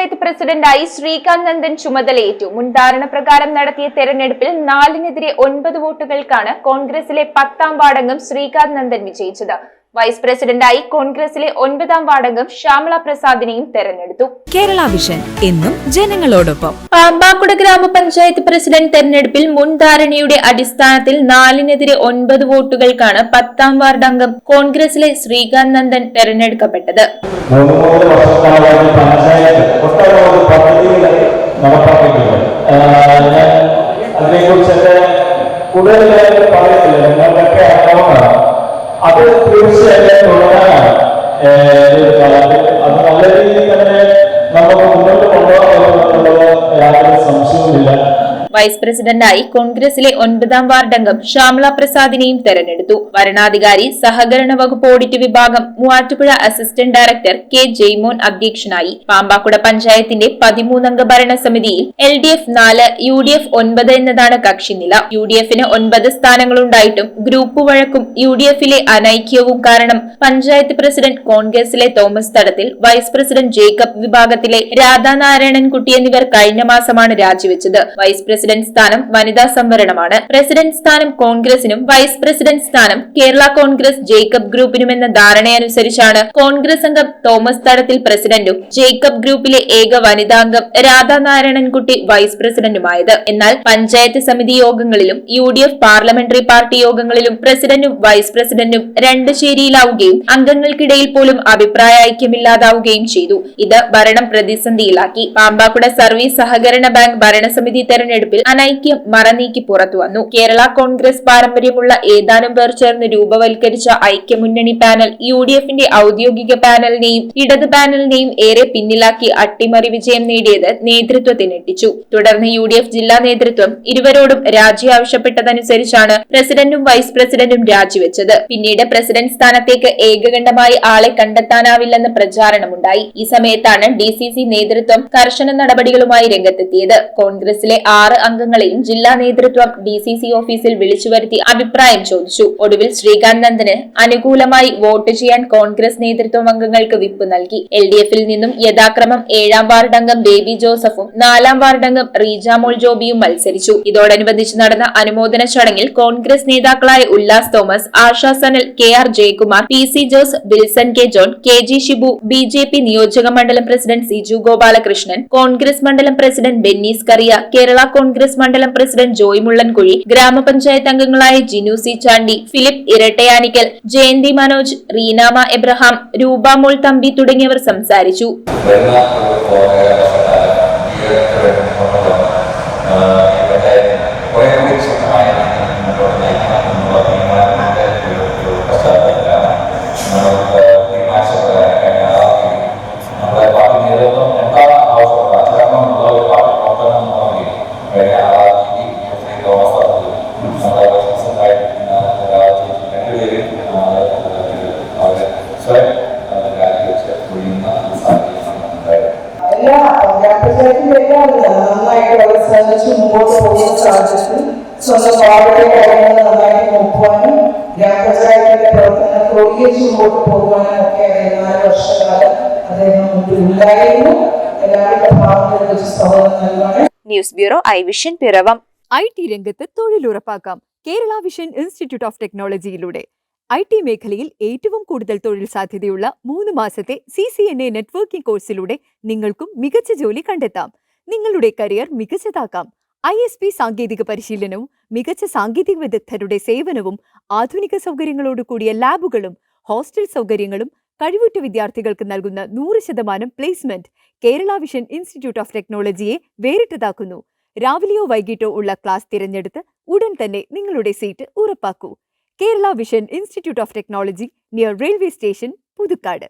പഞ്ചായത്ത് പ്രസിഡന്റായി ശ്രീകാന്ത് നന്ദൻ ചുമതലയേറ്റു. മുൻധാരണ പ്രകാരം നടത്തിയ തെരഞ്ഞെടുപ്പിൽ 4-നെതിരെ 9 വോട്ടുകൾക്കാണ് കോൺഗ്രസിലെ 10ാം വാർഡംഗം ശ്രീകാന്ത് നന്ദൻ വിജയിച്ചത്. വൈസ് പ്രസിഡന്റായി കോൺഗ്രസിലെ 9ാം വാർഡംഗം ശ്യാമള പ്രസാദിനെയും തെരഞ്ഞെടുത്തു. കേരള വിഷൻ എന്നും ജനങ്ങളോടൊപ്പം. പാമ്പാക്കുട ഗ്രാമപഞ്ചായത്ത് പ്രസിഡന്റ് തെരഞ്ഞെടുപ്പിൽ മുൻധാരണയുടെ അടിസ്ഥാനത്തിൽ 4-നെതിരെ 9 വോട്ടുകൾക്കാണ് 10ാം വാർഡ് അംഗം കോൺഗ്രസിലെ ശ്രീകാന്ത് നന്ദൻ തെരഞ്ഞെടുക്കപ്പെട്ടത്. അത് തീർച്ചയായിട്ടും തുടരാനാണ് അത് നല്ല രീതിയിൽ തന്നെ നമുക്ക് മുന്നോട്ട് കൊണ്ടുപോകാൻ യാതൊരു സംശയവുമില്ല. വൈസ് പ്രസിഡന്റായി കോൺഗ്രസിലെ 9ാം വാർഡ് അംഗം ശ്യാമള പ്രസാദിനെയും തെരഞ്ഞെടുത്തു. വരണാധികാരി സഹകരണ വകുപ്പ് ഓഡിറ്റ് വിഭാഗം Muvattupuzha assistant director K Jaimon അധ്യക്ഷനായി. പാമ്പാക്കുട പഞ്ചായത്തിന്റെ 13-അംഗ ഭരണസമിതിയിൽ LDF 4, UDF 9 എന്നതാണ് കക്ഷിനില. UDFന് 9 സ്ഥാനങ്ങളുണ്ടായിട്ടും ഗ്രൂപ്പ് വഴക്കും UDFിലെ അനൈക്യവും കാരണം പഞ്ചായത്ത് പ്രസിഡന്റ് കോൺഗ്രസിലെ തോമസ് തടത്തിൽ, വൈസ് പ്രസിഡന്റ് ജേക്കബ് വിഭാഗത്തിലെ രാധാനാരായണൻകുട്ടി എന്നിവർ കഴിഞ്ഞ മാസമാണ് രാജിവെച്ചത്. വൈസ് പ്രസിഡന്റ് സ്ഥാനം വനിതാ സംവരണമാണ്. പ്രസിഡന്റ് സ്ഥാനം കോൺഗ്രസിനും വൈസ് പ്രസിഡന്റ് സ്ഥാനം കേരള കോൺഗ്രസ് ജേക്കബ് ഗ്രൂപ്പിനുമെന്ന ധാരണയനുസരിച്ചാണ് കോൺഗ്രസ് അംഗം തോമസ് തടത്തിൽ പ്രസിഡന്റും ജേക്കബ് ഗ്രൂപ്പിലെ ഏക വനിതാംഗം രാധാനാരായണൻകുട്ടി വൈസ് പ്രസിഡന്റുമായത്. എന്നാൽ പഞ്ചായത്ത് സമിതി യോഗങ്ങളിലും UDF പാർലമെന്ററി പാർട്ടി യോഗങ്ങളിലും പ്രസിഡന്റും വൈസ് പ്രസിഡന്റും രണ്ട് ചേരിയിലാവുകയും അംഗങ്ങൾക്കിടയിൽ പോലും അഭിപ്രായ ഐക്യമില്ലാതാവുകയും ചെയ്തു. ഇത് ഭരണം പ്രതിസന്ധിയിലാക്കി. പാമ്പാക്കുട സർവീസ് സഹകരണ ബാങ്ക് ഭരണസമിതി തെരഞ്ഞെടുപ്പിൽ അനൈക്യം മറനീക്കി പുറത്തുവന്നു. കേരള കോൺഗ്രസ് പാരമ്പര്യമുള്ള ഏതാനും പേർ ചേർന്ന് രൂപവൽക്കരിച്ച ഐക്യമുന്നണി പാനൽ UDFന്റെ ഔദ്യോഗിക പാനലിനെയും ഇടത് പാനലിനെയും ഏറെ പിന്നിലാക്കി അട്ടിമറി വിജയം നേടിയത് നേതൃത്വത്തിനെട്ടിച്ചു. തുടർന്ന് UDF ജില്ലാ നേതൃത്വം ഇരുവരോടും രാജി ആവശ്യപ്പെട്ടതനുസരിച്ചാണ് പ്രസിഡന്റും വൈസ് പ്രസിഡന്റും രാജിവെച്ചത്. പിന്നീട് പ്രസിഡന്റ് സ്ഥാനത്തേക്ക് ഏകകണ്ഠമായി ആളെ കണ്ടെത്താനാവില്ലെന്ന് പ്രചാരണമുണ്ടായി. ഈ സമയത്താണ് DCC നേതൃത്വം കർശന നടപടികളുമായി രംഗത്തെത്തിയത്. കോൺഗ്രസിലെ 6 അംഗങ്ങളെയും ജില്ലാ നേതൃത്വം DCC ഓഫീസിൽ വിളിച്ചു വരുത്തി അഭിപ്രായം ചോദിച്ചു. ഒടുവിൽ ശ്രീകാന്ത് നന്ദന് അനുകൂലമായി വോട്ട് ചെയ്യാൻ കോൺഗ്രസ് നേതൃത്വം അംഗങ്ങൾക്ക് വിപ്പ് നൽകി. LDFിൽ നിന്നും യഥാക്രമം 7ാം വാർഡ് അംഗം ബേബി ജോസഫും 4ാം വാർഡ് അംഗം റീജാമോൾ ജോബിയും മത്സരിച്ചു. ഇതോടനുബന്ധിച്ച് നടന്ന അനുമോദന ചടങ്ങിൽ കോൺഗ്രസ് നേതാക്കളായ Ullas Thomas, ASHA Sanal, KR Jayakumar, PC Jose, Bilson K John, KG Shibu, BJP നിയോജക മണ്ഡലം പ്രസിഡന്റ് സിജു ഗോപാലകൃഷ്ണൻ, കോൺഗ്രസ് മണ്ഡലം പ്രസിഡന്റ് ബെന്നീസ് കറിയ, കേരള കോൺഗ്രസ് മണ്ഡലം പ്രസിഡന്റ് ജോയ് മുള്ളൻകുഴി, ഗ്രാമപഞ്ചായത്ത് അംഗങ്ങളായ ജിനു സി ചാണ്ടി, ഫിലിപ്പ് ഇരട്ടയാനിക്കൽ, ജയന്തി മനോജ്, റീനാമ എബ്രഹാം, രൂപമോൾ തമ്പി തുടങ്ങിയവർ സംസാരിച്ചു. എല്ലാ ഗ്രാമപഞ്ചായത്തിലെല്ലാം നന്നായിട്ട് അവർ ശ്രമിച്ച് മുമ്പോട്ട് പോകുന്ന സാഹചര്യത്തിൽ സ്വന്തം വാർഡിലെ കാര്യങ്ങൾ നന്നായിട്ട് നോക്കുവാനും ഗ്രാമപഞ്ചായത്തിന്റെ പ്രവർത്തനം ക്രോഡീകരിച്ച് മുമ്പോട്ട് പോകുവാനും ഒക്കെ 4 വർഷക്കാലം അദ്ദേഹം മുമ്പിൽ ഉണ്ടായിരുന്നു. എല്ലാവരുടെ ഭാവനയിൽ വെച്ച് സഹോദരൻ നൽകുവാൻ. News bureau, I vision, Piravom. IT രംഗത്ത് തൊഴിലുറപ്പാക്കാം കേരള വിഷൻ ഇൻസ്റ്റിറ്റ്യൂട്ട് ഓഫ് ടെക്നോളജിയിലൂടെ. IT മേഖലയിൽ ഏറ്റവും കൂടുതൽ തൊഴിൽ സാധ്യതയുള്ള 3 മാസത്തെ CCNA നെറ്റ്വർക്കിംഗ് കോഴ്സിലൂടെ നിങ്ങൾക്കും മികച്ച ജോലി കണ്ടെത്താം. നിങ്ങളുടെ കരിയർ മികച്ചതാക്കാം. ISP സാങ്കേതിക പരിശീലനവും മികച്ച സാങ്കേതിക വിദഗ്ധരുടെ സേവനവും ആധുനിക സൗകര്യങ്ങളോട് കൂടിയ ലാബുകളും ഹോസ്റ്റൽ സൗകര്യങ്ങളും കഴിവുറ്റ വിദ്യാർത്ഥികൾക്ക് നൽകുന്ന 100% placement Kerala vision institute of ടെക്നോളജിയെ വേറിട്ടതാക്കുന്നു. രാവിലെയോ വൈകിട്ടോ ഉള്ള ക്ലാസ് തിരഞ്ഞെടുത്ത് ഉടൻ തന്നെ നിങ്ങളുടെ സീറ്റ് ഉറപ്പാക്കൂ. Kerala vision institute of technology, near railway station, Puthukkad.